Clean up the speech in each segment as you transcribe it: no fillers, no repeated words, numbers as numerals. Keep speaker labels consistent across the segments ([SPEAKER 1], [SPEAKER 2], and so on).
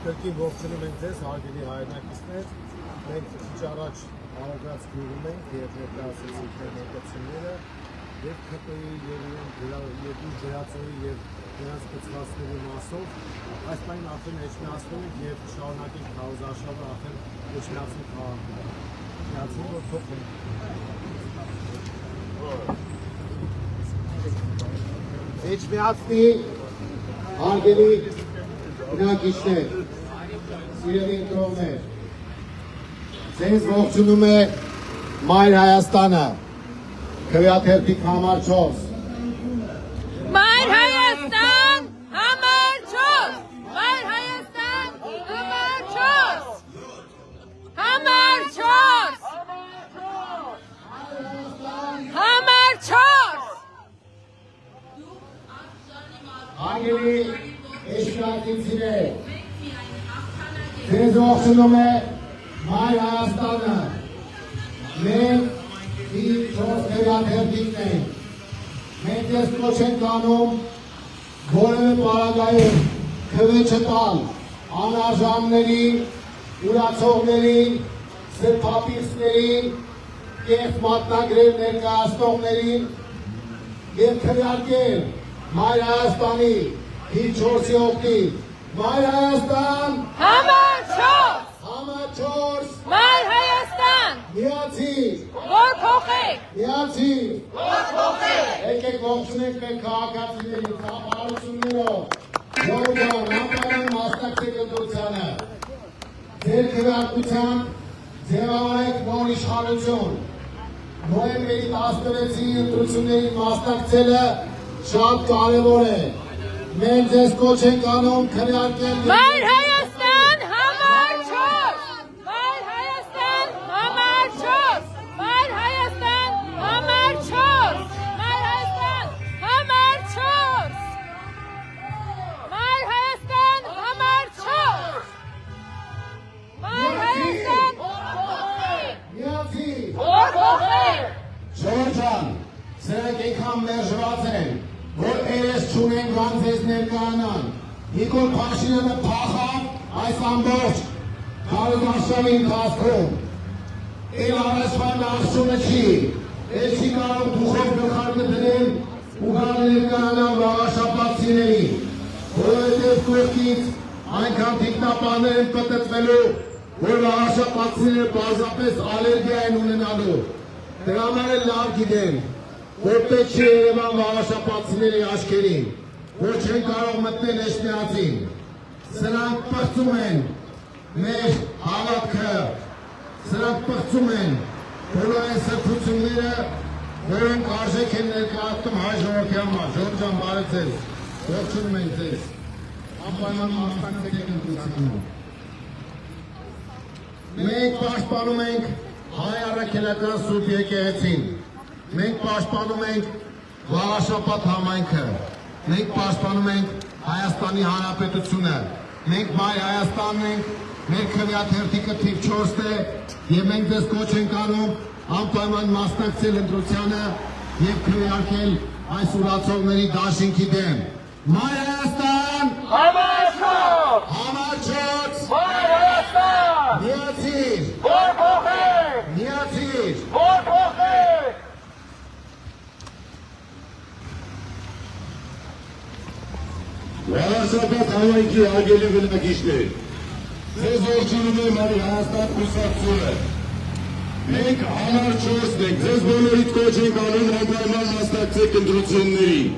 [SPEAKER 1] Կրկին ողջունում ենք ձեզ, հարգելի հայրենակիցներ, մենք քիչ առաջ Արագած գյուղում ենք և ներկայացրեցինք մեր մոտեցումները և ՔՊ-ի և ջրածովի և նրանց կցվածքների մասով այս պահին արդեն էջմիածնում ենք և շարունակենք քարոզարշավը արդեն էջմիածնի քաղաքում։ Միացնում որ փոխենք։ Էջմիածնի հարգելի բնակիչներ, սիրելի ընկերներ, ձեզ ողջունում է Մայր Հայաստանը, քվեաթերթիկ համար 4։
[SPEAKER 2] Մայր Հայաստան համար 4, Մայր Հայաստան համար 4, համար 4, համար 4։
[SPEAKER 1] Հարգելի էջմիածնիցիներ, ձեզ ողջունում է Մայր Հայաստանը, մենք իր 4 քվեաթերթիկն ենք, մենք ձեզ կոչ ենք անում որևէ պարագայում քվե չտալ անարժաններին, ուրացողներին, սրբապիղծներին, կեղծ մատնագրեր ներկայացնողներին և քվեարկել Մայր Հայաստանի իր 4-ի օգտին։ Մայր Հայաստան
[SPEAKER 2] Համար 4,
[SPEAKER 1] համար 4,
[SPEAKER 2] Մայր Հայաստան,
[SPEAKER 1] միացիր,
[SPEAKER 2] որ փոխեք,
[SPEAKER 1] միացիր,
[SPEAKER 2] որ փոխեք։
[SPEAKER 1] եկեք ողջունենք մեր քաղաքացիների խաղաղություններով, Ժողովուրդ անպայման մասնակցեք ընտրությանը, ձեր քվեարկությամբ ձևավորեք նոր իշխանություն, նոյեմբերի 16-ի ընտրությունների մասնակցելը շատ կարևոր է, մենք ձեզ կոչ ենք անում քվեարկել
[SPEAKER 2] Մայր Հայաստան համար 4, Մայր Հայաստան համար 4, Մայր Հայաստան համար 4, Մայր Հայաստան համար 4, Մայր Հայաստան համար 4, Մայր Հայաստան
[SPEAKER 1] միացիր,
[SPEAKER 2] որ փոխեք։
[SPEAKER 1] Ժողովրդ, սրանք այնքան մերժված են, որ երես չունեն կան ձեզ ներկայանան, Նիկոլ Փաշինյանը փախավ այս ամբողջ քարոզարշավի ընթացքում, էլ առաջվան աղջունը չի, էլ չի կարող դուխով գլխարկը դնել ու գալ ներկայանան վաղաշապատցիներին, որովհետև կողքից այնքան թիկնապաններ են պտտվելու, որ վաղաշապատցիները պարզապես ալերգիա են ունենալու, դրա համար էլ լավ գիտեն, որ պետք չի Երևան վաղաշապատցիների աչքերին, որ չեն կարող մտնել էջմիածին, սրանք պղծում են մեր հավատքը, սրանք պղծում են բոլոր այն սրբությունները, որոնք արժեք են ներկայացնում հայ ժողովրդի համար, Ժողովուրդ ջան, բարև ձեզ, ողջունում ենք ձեզ, անպայման մասնակցեք ընտրություններին։ Մենք պաշտպանում ենք հայ առաքելական Սուրբ եկեղեցին, մենք պաշտպանում ենք վաղաշապատ համայնքը, մենք պաշտպանում ենք Հայաստանի Հանրապետությունը, մենք Մայր Հայաստանն ենք, մեր քվեաթերթիկը թիվ 4-ն է և մենք ձեզ կոչ ենք անում անպայման մասնակցել ընտրությանը և քվեարկել այս ուրացողների դաշինքի դեմ։ Մայր Հայաստան
[SPEAKER 2] Համար 4,
[SPEAKER 1] համար 4,
[SPEAKER 2] Մայր Հայաստան,
[SPEAKER 1] միացիր,
[SPEAKER 2] որ փոխեք,
[SPEAKER 1] միացիր,
[SPEAKER 2] որ փոխեք։
[SPEAKER 3] Վաղաշապատ համայնքի հարգելի բնակիչներ, ձեզ ողջունում է Մայր Հայաստան կուսակցությունը։ Մենք համար 4-ն ենք, ձեզ բոլորիդ կոչ ենք անում անպայման մասնակցեք ընտրություններին։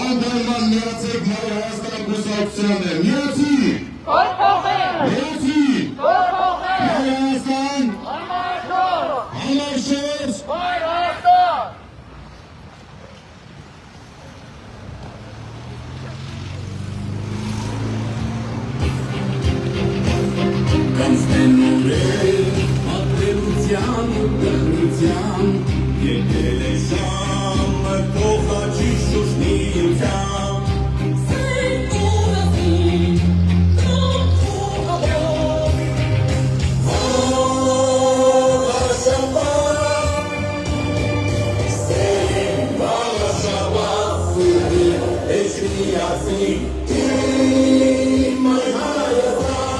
[SPEAKER 3] Անպայման միացեք Մայր Հայաստան կուսակցությանը։ Միացիր,
[SPEAKER 2] Որ փոխեք,
[SPEAKER 3] միացիր,
[SPEAKER 2] որ փոխեք,
[SPEAKER 3] Մայր Հայաստան
[SPEAKER 2] համար 4,
[SPEAKER 3] համար 4,
[SPEAKER 2] Մայր Հայաստան։
[SPEAKER 4] Կանցնեն ուրել, ապրելության ու դխրության, եկել է ժամը փոխաչի շուշնիությամբ։ Սեն ուրասին, կողքողով, վաղաշապատ, սեն վաղաշապատ, սուրի, էջմիածնի, Մայր Հայաստան,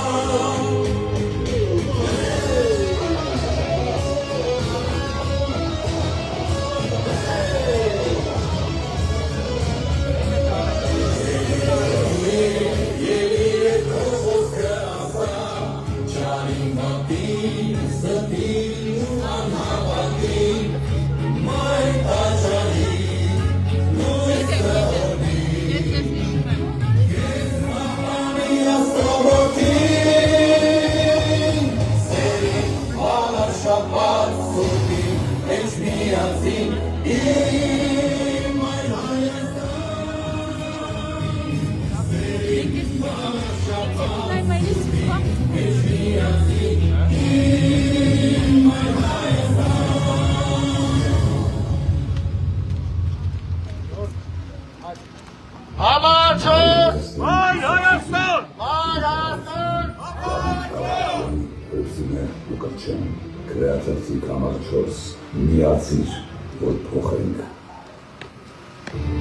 [SPEAKER 3] Սուրե Ուկաչյան, քրեաթերթիկ համար 4, միացիր, որ փոխենք։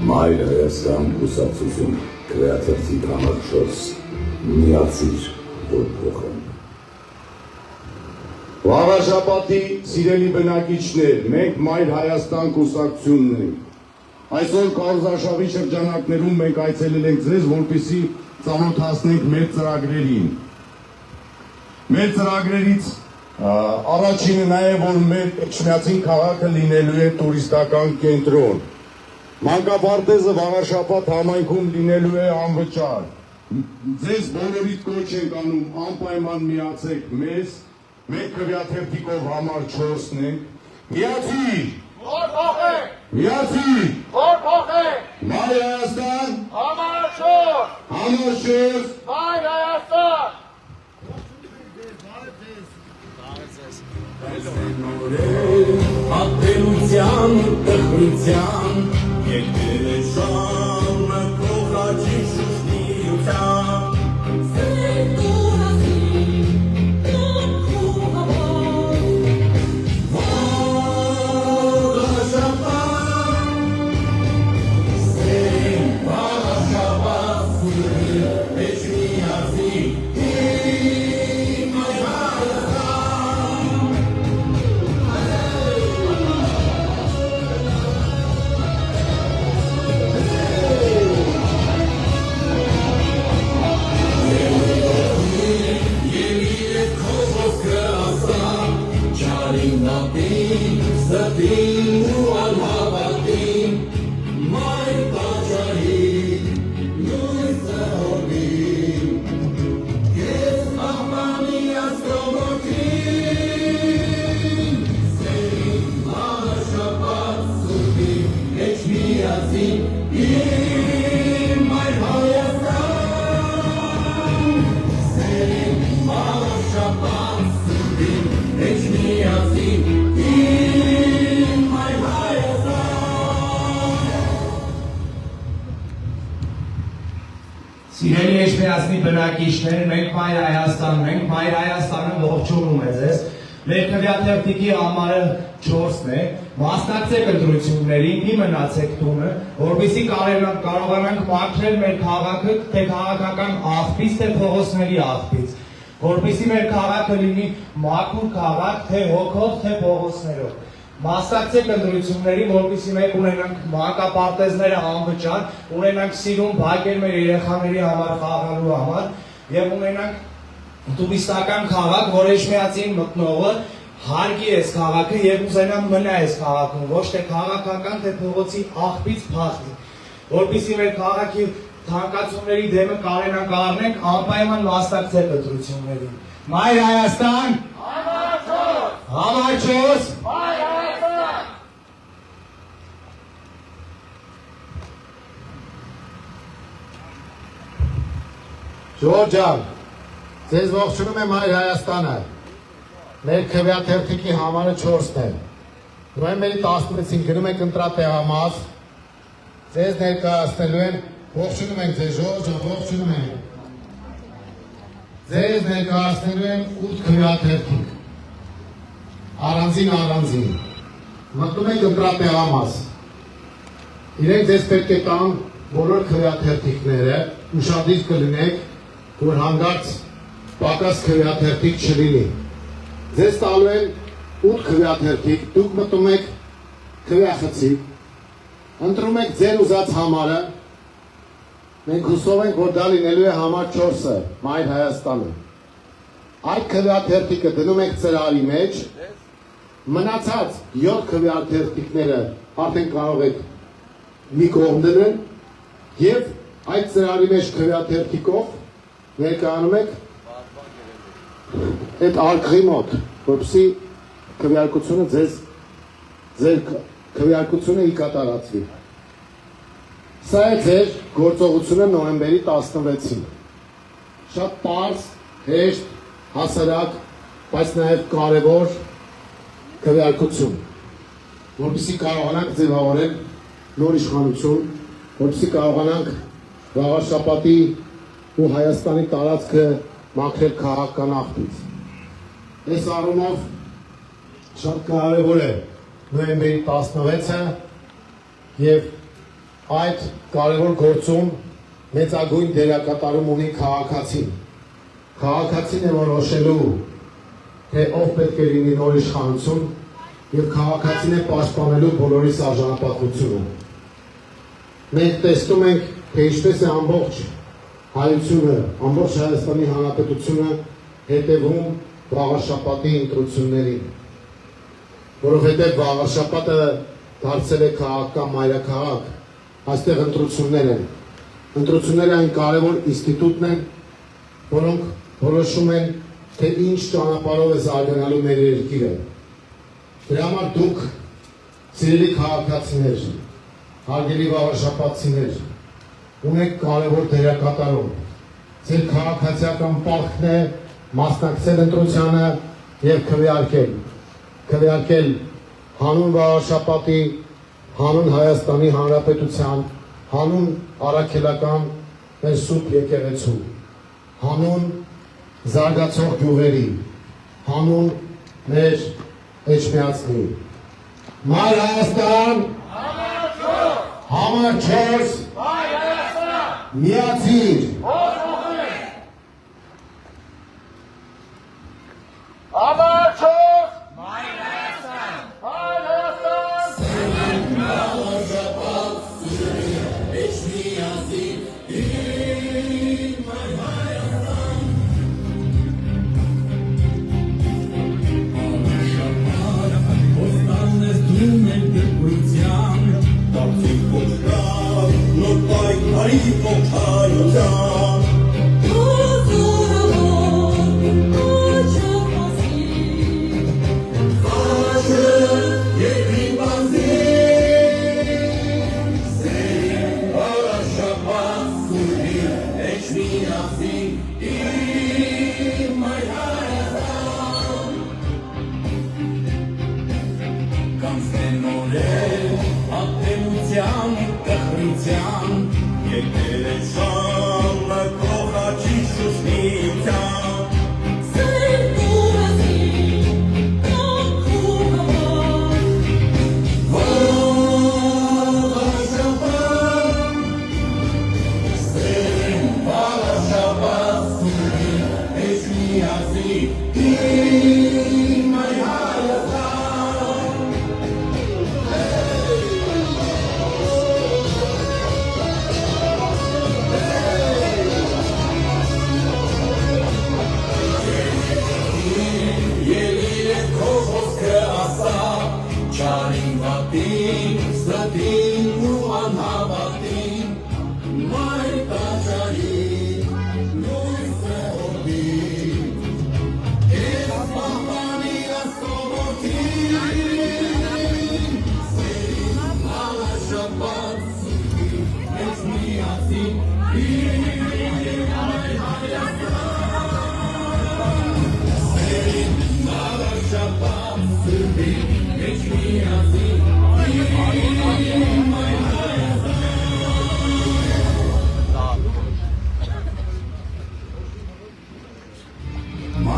[SPEAKER 3] Մայր Հայաստան կուսակցություն, քրեաթերթիկ համար 4, միացիր, որ փոխենք։ Վաղաշապատի սիրելի բնակիչներ, մենք Մայր Հայաստան կուսակցությունն ենք։ Այսօր Կարուզաշավի շրջանակներում մենք այցելել ենք ձեզ, որպեսզի ծանոթացնենք մեր ծրագրերին։ Մեր ծրագրերից առաջինը նա է, որ մեր Էջմիածին քաղաքը լինելու է տուրիստական կենտրոն։ Մանկապարտեզը Վաղաշապատ համայնքում լինելու է անվճար։ Ձեզ բոլորիդ կոչ ենք անում անպայման միացեք մեզ, մենք քվեաթերթիկով համար 4-ն ենք։ Միացիր!
[SPEAKER 2] Որ փոխենք,
[SPEAKER 3] Միացիր!
[SPEAKER 2] որ փոխենք,
[SPEAKER 3] Մայր Հայաստան,
[SPEAKER 2] համար 4,
[SPEAKER 3] համար 4,
[SPEAKER 2] Մայր Հայաստան։
[SPEAKER 4] Ատելության, տխրության, եկել է ժամը կողաճի շուշտիության։
[SPEAKER 5] Սիրելի Էջմիածնի բնակիչներ, մենք Մայր Հայաստանն ենք, Մայր Հայաստանը ողջունում է ձեզ։ Մեր քվեաթերթիկի համարը 4-ն է, մասնակցեք ընտրություններին, մի մնացեք տունը, որպեսզի կարողանանք մաքրել մեր քաղաքը թե քաղաքական աղբից, թե փողոցների աղբից, որպեսզի մեր քաղաքը լինի մաքուր քաղաք, թե հոգով, թե փողոցներով։ Մասնակցեք ընտրություններին, որպեսզի մենք ունենանք մանկապարտեզները անվճար, ունենանք սիրուն բակեր մեր երեխաների համար խաղալու համար եւ ունենանք տուրիստական քաղաք, որ Էջմիածին մտնողը հարգի այս քաղաքը եւ ուզենա մնա այս քաղաքում, ոչ թե քաղաքական, թե փողոցի աղբից փախնի, որպեսզի մեր քաղաքի թանկացումների դեմը կարենանք առնենք, անպայման մասնակցեք ընտրություններին։ Մայր Հայաստան, համար 4,
[SPEAKER 2] Մայր Հայաստան։
[SPEAKER 1] Ժողով ջան, ձեզ ողջունում է Մայր Հայաստանը։ Մեր քվեաթերթիկի համարը 4-ն է։ Նոյեմբերի 16-ին գնում ենք ընտրատեղամաս։ Ձեզ ներկայացնելու են, ողջունում ենք ձեզ, ժողով ջան, ողջունում ենք։ Ձեզ ներկայացնելու են 8 քվեաթերթիկ։ Առանձին։ Մտնում ենք ընտրատեղամաս։ Իրենք ձեզ պետք է տան բոլոր քվեաթերթիկները, ուշադիր կլինեք, որ հանգարց պակաս քվեաթերթիկ չլինի։ Ձեզ տալու են 8 քվեաթերթիկ, դուք մտնում եք քվեախցիկ, ընտրում եք ձեր ուզած համարը, մենք հուսով ենք, որ դա լինելու է համար 4-ը, Մայր Հայաստանը։ Այդ քվեաթերթիկը դնում եք ծրարի մեջ, մնացած 7 քվեաթերթիկները արդեն կարող եք մի կողմ դնել եւ այդ ծրարի մեջ քվեաթերթիկով ներկայանում եք այդ արկղի մոտ, որպեսզի քվեարկությունը ձեր քվեարկությունը կատարածվի։ Սա է ձեր գործողությունը նոյեմբերի 16-ին։ Շատ պարզ, հեշտ, հասարակ, բայց նաև կարևոր քվեարկություն, որպեսզի կարողանանք ձևավորել նոր իշխանություն, որպեսզի կարողանանք Վաղաշապատի ու Հայաստանի տարածքը մաքրել քաղաքական աղբից։ Այս առումով շատ կարևոր է նոյեմբերի 16-ը եւ այդ կարևոր գործում մեծագույն դերակատարում ունի քաղաքացին։ Քաղաքացին է որոշելու, թե ով պետք է լինի նոր իշխանություն եւ քաղաքացին է պաշտպանելու բոլորիս արժանապատվությունը։ Մենք տեսնում ենք, թե ինչպես է ամբողջ հայությունը, ամբողջ Հայաստանի Հանրապետությունը հետևում վաղարշաբաթի ընտրություններին, որովհետև վաղարշաբաթը դարձել է քաղաքական մայրաքաղաք, այստեղ ընտրություններ են։ Ընտրությունները այն կարևոր ինստիտուտն են, որոնք որոշում են, թե ինչ ճանապարհով է զարգանալու մեր երկիրը։ Դրա համար դուք, սիրելի քաղաքացիներ, հարգելի վաղարշաբաթցիներ, ունեք կարևոր դերակատարում։ Ձեր քաղաքացիական պարտքն է մասնակցել ընտրությանը եւ քվեարկել հանուն վաղարշաբաթի, հանուն Հայաստանի Հանրապետության, հանուն առաքելական մեր սուրբ եկեղեցու, հանուն զարգացող գյուղերի, հանուն մեր էջմիածնի։ Մայր Հայաստան, համար 4, միացիր։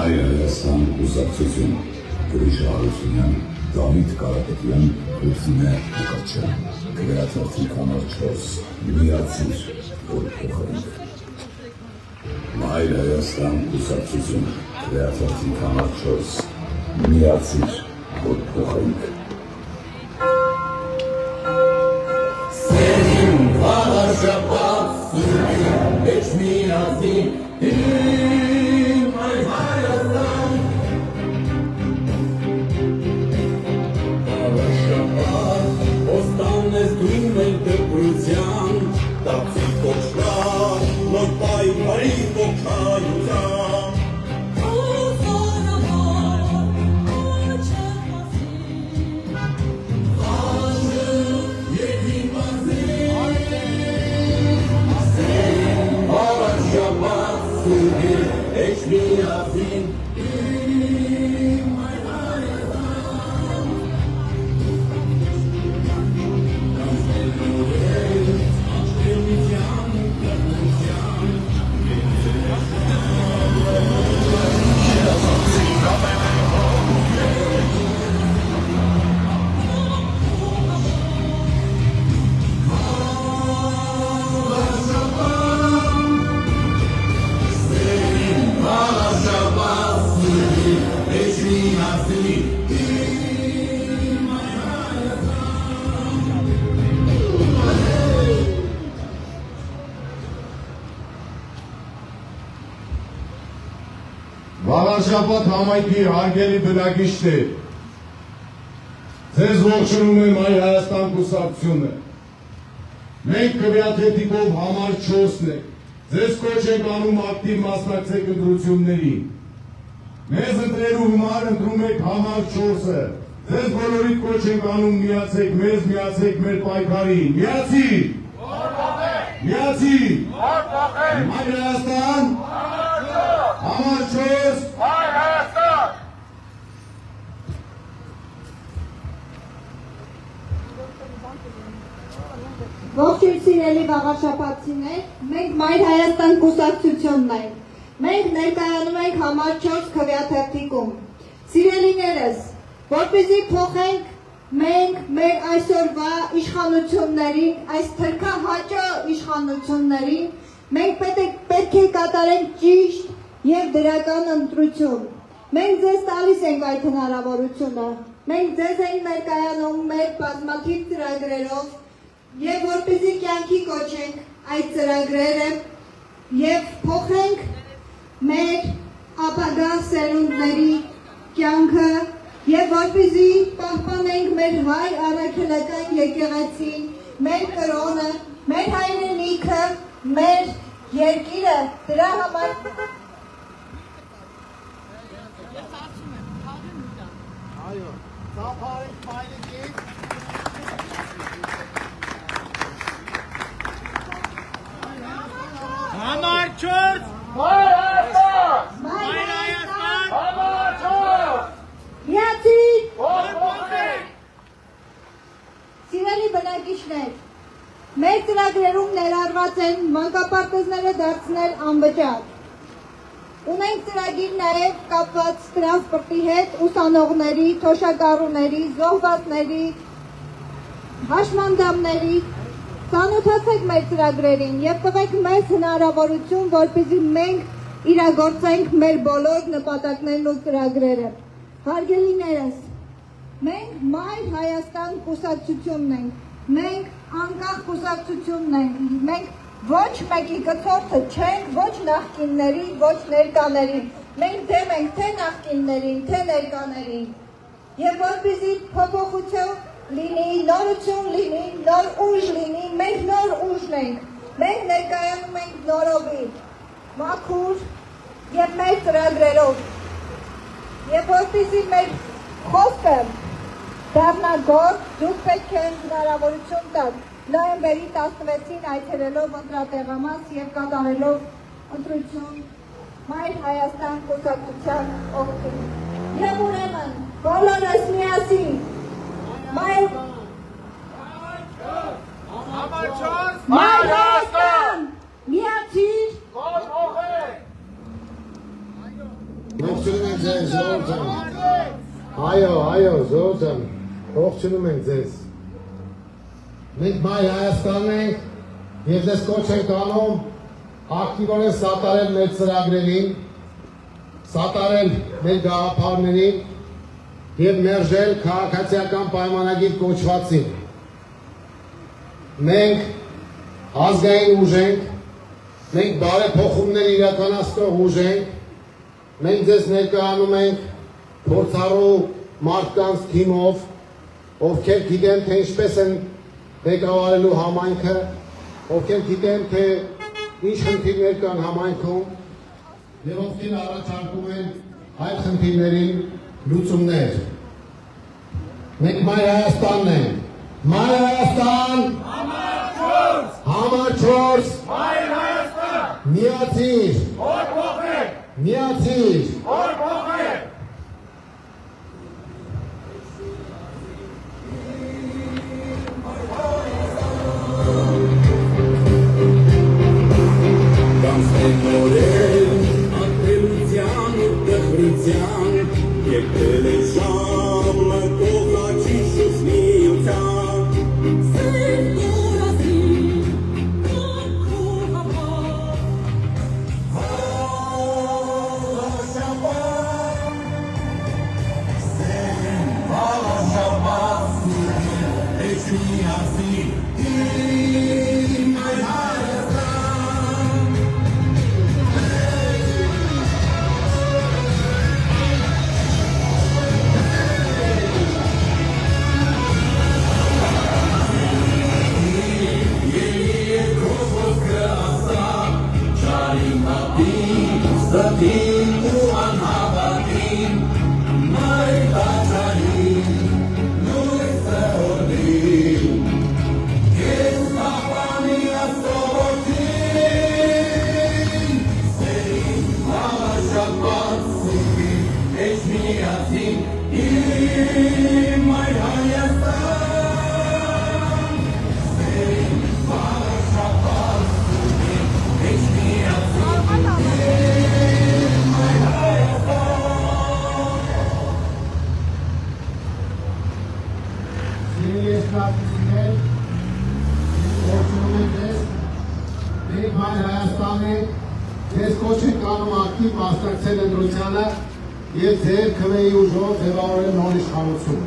[SPEAKER 3] Մայր Հայաստան կուսակցություն, Գրիշ Հարությունյան, Դավիթ Կարապետյան, Լուսինե Ղուկաչյան, քվեաթերթիկ համար 4, միացիր, որ փոխենք։ Մայր Հայաստան կուսակցություն, քվեաթերթիկ համար 4, միացիր, որ փոխենք։ Սերին վաղարշաբաթ, սուրին մեջ միացիր, Վաղարշաբաթ համայնքի հարգելի բնակիչներ, ձեզ ողջունում եմ Հայ Հայաստան կուսակցությունը։ Մենք քվեաթեթիկով համար 4-ն ենք, ձեզ կոչ ենք անում ակտիվ մասնակցեք ընտրություններին։ Մեզ ընտրելու համար ընտրում եք համար 4-ը, ձեզ բոլորիդ կոչ ենք անում միացեք մեզ, միացեք մեր պայքարին, միացի, միացի, Հայ Հայաստան, համար 4,
[SPEAKER 2] Հայ Հայաստան։
[SPEAKER 6] Ողջույն սիրելի վաղաշաբաթցիներ, մենք Մայր Հայաստան կուսակցությունն ենք։ Մենք ներկայանում ենք համար 4 քվեաթերթիկում։ Սիրելիներս, որպեսզի փոխենք մենք մեր այսօրվա իշխանություններին, այս թրքահաճո իշխանություններին, մենք պետք է կատարենք ճիշտ եւ դրական ընտրություն։ Մենք ձեզ տալիս ենք այդ հնարավորությունը։ Մենք ձեզ ենք ներկայանում մեր բազմաթիվ ծրագրերով եւ որպեսզի կյանքի կոչենք այդ ծրագրերը եւ փոխենք մեր ապագա սերունդների կյանքը եւ որպեսզի պահպանենք մեր հայ առաքելական եկեղեցին, մեր կրոնը, մեր հայրենիքը, մեր երկիրը, դրա համար
[SPEAKER 2] Համար 4 Հայ Հայաստան։
[SPEAKER 6] Մայր Հայաստան,
[SPEAKER 2] Համար 4
[SPEAKER 6] միացի,
[SPEAKER 2] Փոխենք։
[SPEAKER 6] սիրելի բնակիչներ, մեր ծրագրերում ներառված են մանկապարտեզները դարձնել անվճար։ Ունենք ծրագիր նաև կապված տրանսպորտի հետ, ուսանողների, թոշակառուների, զոհվածների, հաշմանդամների, ծանոթացեք մեր ծրագրերին եւ տվեք մեզ հնարավորություն, որպեսզի մենք իրագործենք մեր բոլոր նպատակներն ու ծրագրերը։ Հարգելիներս, մենք Մայր Հայաստան կուսակցությունն ենք, մենք անկախ կուսակցությունն ենք, մենք ոչ մեկի գծորդը չենք, ոչ նախկինների, ոչ ներկաների, մենք դեմ ենք թե նախկիններին, թե ներկաներին, եւ որպեսզի փոփոխություն լինի, նորություն լինի, նոր ուժ լինի, մենք նոր ուժն ենք, մենք ներկայանում ենք նորովի, մաքուր եւ մեր ծրագրերով, եւ որպեսզի մեր խոսքը դառնա գործ, դուք պետք է հնարավորություն տաք նոյեմբերի 16-ին այցելելով ընտրատեղամաս եւ կատարելով ընտրություն Մայր Հայաստան կուսակցության օգտին։ Եվ ուրեմն բոլորս միասին Մայր Հայաստան միացիր
[SPEAKER 2] Փոխենք։
[SPEAKER 1] Ողջունում ենք ձեզ, Զորոն ջան։ Այո, Զորոն ջան, ողջունում ենք ձեզ։ Մենք Մայր Հայաստանն ենք եւ ձեզ կոչ ենք անում ակտիվորեն սատարել մեր ծրագրերին, սատարել մեր գաղափարներին եւ մերժել քաղաքացիական պայմանագիր կոչվածին։ Մենք ազգային ուժ ենք, մենք բարեփոխումներ իրականացնող ուժ ենք, մենք ձեզ ներկայանում ենք փորձառու մարդկանց թիմով, ովքեր գիտեն թե ինչպես են ղեկավարելու համայնքը, ովքեր գիտեն թե ինչ խնդիրներ կան համայնքում եւ ովքեր առաջարկում են այդ խնդիրներին լուծումներ։ Մենք Մայր Հայաստանն ենք։ Մայր Հայաստան, համար 4,
[SPEAKER 2] Հայ Հայաստան։
[SPEAKER 1] միացիր,
[SPEAKER 2] Փոխենք։
[SPEAKER 1] միացիր։
[SPEAKER 2] Փոխենք։
[SPEAKER 4] Կանցնեն նորեր, ատելության ու տխրության, եկել է ժամը կողնաչի շուշնիության։ Սեր կորասի, կողքու համար, Վաղաշաբաթ, սեր վաղաշաբաթ, էջ միացի, իմ Հայ Հայաստան, Արտին ու անհավատին Մայր բացարին Նույսը հորդին Ես պապանի աստողոտին Սերին հավաշապատ սուպին Էջ միացին Իմ այր Հայաստան Սերին հավաշապատ սուպին Էջ միացին
[SPEAKER 1] Մենք Հայաստանի ձեզ կոչ ենք անում ակտիվ մասնակցել ընտրությանը և ձեր քվեի ուժով ձևավորել նոր իշխանություն։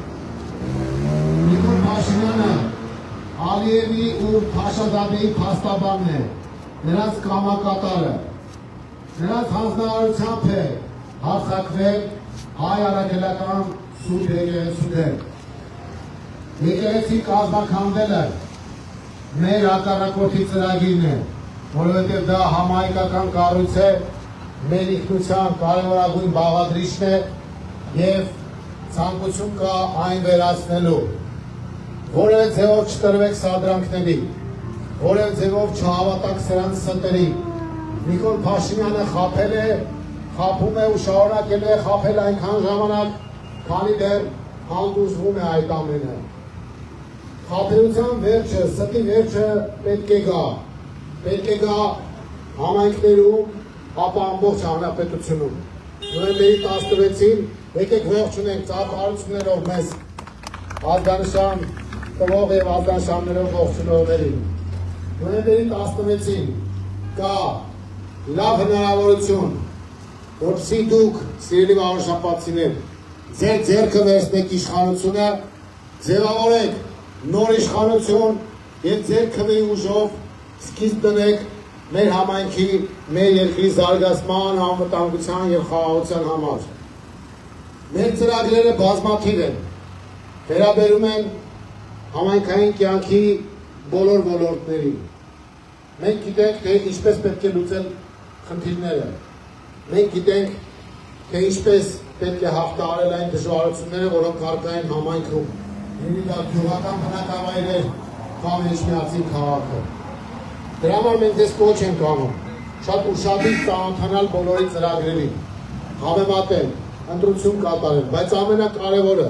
[SPEAKER 1] Նիկոլ Փաշինյանը Ալիևի ու Փաշազադեի փաստաբանն է, նրանց կամակատարը, նրանց հանձնարարությամբ է հարձակվել հայ առաքելական սուրբ եկեղեցու դեմ։ Եկեղեցի կազմաքանդելը մեր հակառակորդի ծրագիրն է, որովհետև դա համահայկական կառույց է, մեր ինքնության կարևորագույն բաղադրիչն է և ցանկություն կա այն վերացնելու։ Որևէ ձևով չտրվեք սադրանքների, որևէ ձևով չհավատաք սրանց ստերի։ Նիկոլ Փաշինյանը խաբել է, խաբում է ու շարունակելու է խաբել այնքան ժամանակ, քանի դեռ հանդուրժվում է այդ ամենը։ Խաբերության վերջը, ստի վերջը պետք է գա համայնքներում, ապա ամբողջ հանրապետությունում։ Նոյեմբերի 16-ին եկեք ողջունենք ծափարություններով մեզ ազգանշան տվող և ազգանշաններով ողջունողներին։ Նոյեմբերի 16-ին կա լավ հնարավորություն, որպեսզի դուք, սիրելի վարշապատցիներ, ձեր ձեռքը վերցնեք իշխանությունը, ձևավորեք նոր իշխանություն և ձեր քվեի ուժով սկիզբ տնեք մեր համայնքի, մեր երկրի զարգացման, անվտանգության և խաղաղության համար։ Մեր ծրագրերը բազմաթիվ են, վերաբերում են համայնքային կյանքի բոլոր ոլորտներին։ Մենք գիտենք, թե ինչպես պետք է լուծել խնդիրները։ Մենք գիտենք, թե ինչպես պետք է հաղթահարել այն դժվարությունները, որոնք առկա են համայնքում։ Լինի դա գյուղական բնակավայրեր կամ Էջմիածին քաղաքը։ Դրա համար մենք ձեզ կոչ ենք անում շատ ուշադիր ծանոթանալ բոլորի ծրագրերին, համեմատել, ընտրություն կատարել, բայց ամենակարևորը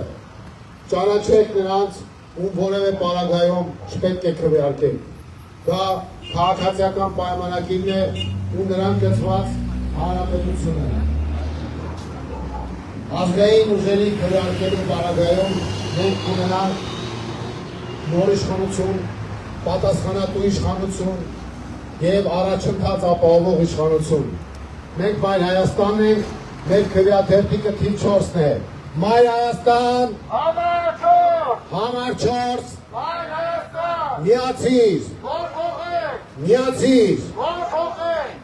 [SPEAKER 1] ճանաչեք նրանց, ում որևէ պարագայում չպետք է քվեարկել։ Դա քաղաքացիական պայմանագիրն է ու նրան կցված հանրապետությունը։ Ազգային ուժերի քվեարկելու պարագայում մենք կունենանք նոր իշխանություն, պատասխանատու իշխանություն և առաջընթաց ապահովող իշխանություն։ Մենք Մայր Հայաստանն ենք, մեր քվեաթերթիկը թիվ 4-ն է։ Մայր Հայաստան, համար 4,
[SPEAKER 2] Մայր Հայաստան,
[SPEAKER 1] միացիր,
[SPEAKER 2] որ փոխենք,
[SPEAKER 1] միացիր։
[SPEAKER 2] որ փոխենք։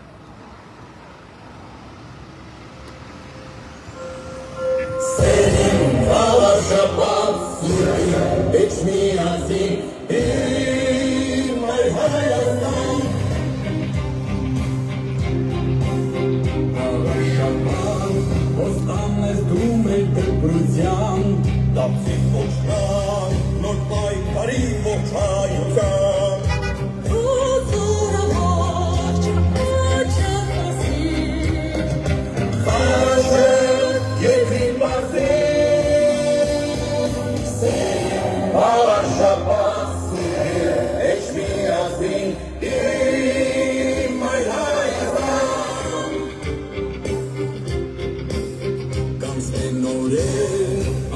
[SPEAKER 4] Սերին հավաշապատ սուրին Էջ միացին Իմ այր Հայաստան Հավաշապատ Ոստան ես դու մեր դրբրության Դապսի ոչնան Նոր պայքարի ոչայության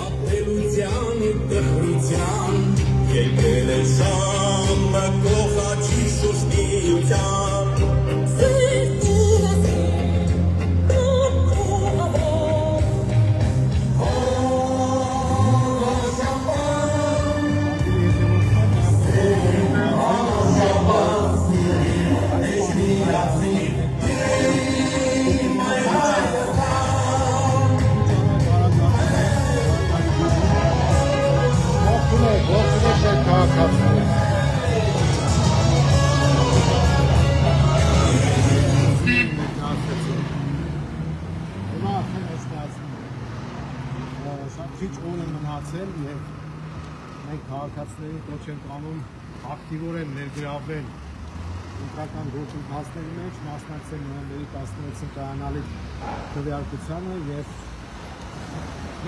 [SPEAKER 4] Ապելության ու տխրության եկել է շան
[SPEAKER 1] ամբողջ օրը մնացել եւ մենք քաղաքացիներին կոչ ենք անում ակտիվորեն ներգրավել ընտրական գործընթացների մեջ, մասնակցել նոյեմբերի 16-ին կայանալիք քվեարկությանը եւ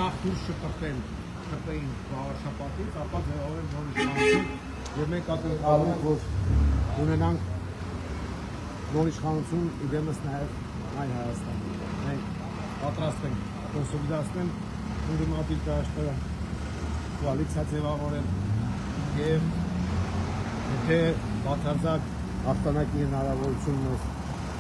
[SPEAKER 1] նախ դուրս շպրտել քպեին վաղաշապատից, ապա ձևավորել նոր իշխանություն եւ մենք ակնկալում ենք, որ ունենանք նոր իշխանություն իդեմս նաեւ այլ Հայաստանում։ Մենք պատրաստ ենք կոնսոլիդացնել ընդդիմադիր դաշտը, կոալիցիա ձևավորել եւ եթե բացարձակ հաղթանակի հնարավորություն մեզ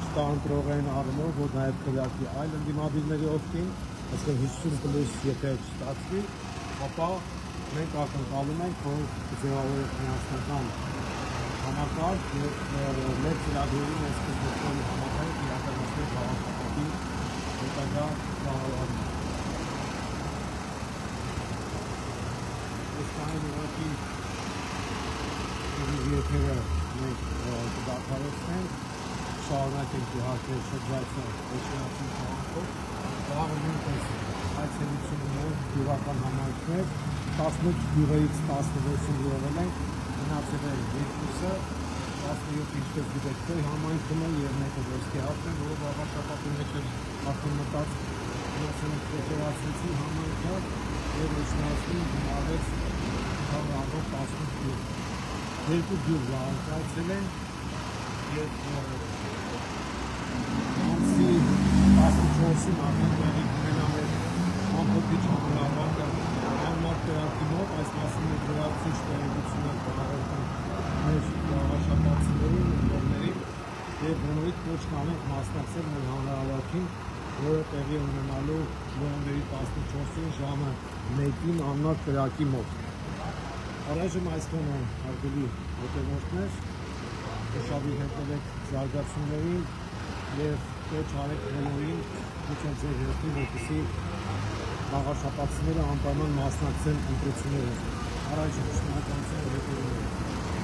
[SPEAKER 1] չտա ընտրողային առումով, որ նաեւ քվեարկի այլ ընդդիմադիրների օգտին, այսինքն 50+ եթե չստացվի, ապա մենք ակնկալում ենք, որ ձևավորել ֆինանսական համակարգ եւ մեր ծրագրերի մեծ կազմակերպի համակարգ իրականացնել քաղաքապետի հետագա կառավարումը։ Այս բանը ուղղակի եթերը մենք կդադարեցնենք, շարունակենք իհարկե շրջայցը էշելացին քաղաքով, վաղը նույնպես այցելություններ, գյուղական համայնքներ, 18 գյուղերից 16-ին եղել ենք, մնացել է 2-ը, 17 ինչպես գիտեք, Թոյ համայնքում է եւ մեկը Ոսկեհատն է, որը վաղաշապատի մեջ էր արդեն մտած Քեչերացիցի համայնքը եւ Էջնասին գնալեց հավաքով 18 գյուղ։ Երկու գյուղ լավացել են եւ ամսի 14-ին արդեն տեղի կունենա ամփոփիչ հանրավակը անմարդ տեղի մոտ, այս մասին է գրացիչ տեղեկություններ կհաղորդում մեր վաղաշապատցիներին, ընկերներին եւ բոլորիդ կոչ կանենք մասնակցել մեր հանրահավաքին, որը տեղի ունենալու նոյեմբերի 14-ին ժամը 1-ին անմարդ տեղի մոտ։ Առայժմ այսքան է հարգելի հետևորդներ, ուշադիր հետևեք զարգացումներին եւ կոչ արեք բոլորին միջև ձեր հերթին, որպեսզի խաղաշապատցիները անպայման մասնակցեն ընտրություններին։ Առաջին շնորհակալություն հետևողներին։